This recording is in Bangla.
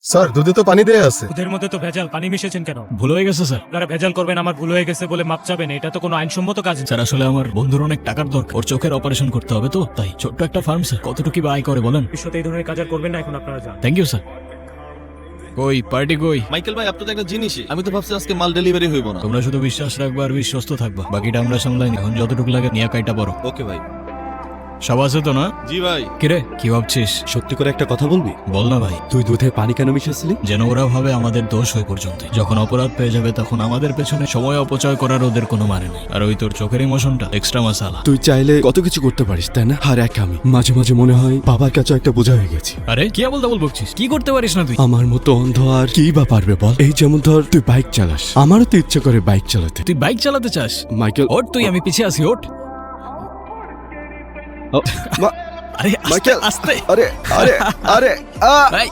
স্যার দুধে তো পানি দেয়া আছে। দুধের মধ্যে তো ভেজাল, পানি মিশেছেন কেন? ভুল হয়ে গেছে স্যার। আপনারা ভেজাল করবেন, আমার ভুল হয়ে গেছে বলে মাপ চাবেন, এটা তো কোনো আইনসম্মত কাজ না। স্যার আসলে আমার বন্ধুর অনেক টাকার দরকার, ওর চোখের অপারেশন করতে হবে, তো তাই ছোট্ট একটা ফার্ম স্যার, কতটুকু বা আয় করে বলেন? ভবিষ্যতে এই ধরনের কাজ আর করবেন না, এখন আপনারা যান। Thank you sir. কই পার্টি কই? মাইকেল ভাই, আপনার তো একটা জিনিসই, আমি তো ভাবছি আজকে মাল ডেলিভারি হইব না। তোমরা শুধু বিশ্বাস রাখবা আর বিশ্বস্ত থাকবা, বাকিটা আমরা সামলাই। এখন যতটুকু লাগে নিয়ে কাইটা পড়ো। ওকে ভাই। সব আছে তো না? জি ভাই। কিরে কি ভাবছিস? সত্যি করে একটা কথা বলবি? বল না ভাই। তুই দুধে পানি কেন মিশিয়েছিলি? যেন ওরা ভাবে আমাদের দোষ হয়ে পর্যন্ত, যখন অপরাধ পেয়ে যাবে তখন আমাদের পেছনে সময় অপচয় করার ওদের কোনো মানে নেই। আর ওই তোর চোখের ইমোশনটা এক্সট্রা মশালা। তুই চাইলে কত কিছু করতে পারিস, তাই না? আর এক আমি মাঝে মাঝে মনে হয় বাবার কাছে একটা বোঝা হয়ে গেছি। আরে কি বলতে বলছিস? কি করতে পারিস না তুই? আমার মতো অন্ধ আর কি বা পারবে বল? এই যেমন ধর তুই বাইক চালাস, আমারও তো ইচ্ছে করে বাইক চালাতে। তুই বাইক চালাতে চাস? মাইকেল ওঠ তুই, আমি পিছিয়ে আছি, ওঠ। ও, মা- আরে আস্তে মাইকেল আস্তে। আরে আরে আরে ভাই,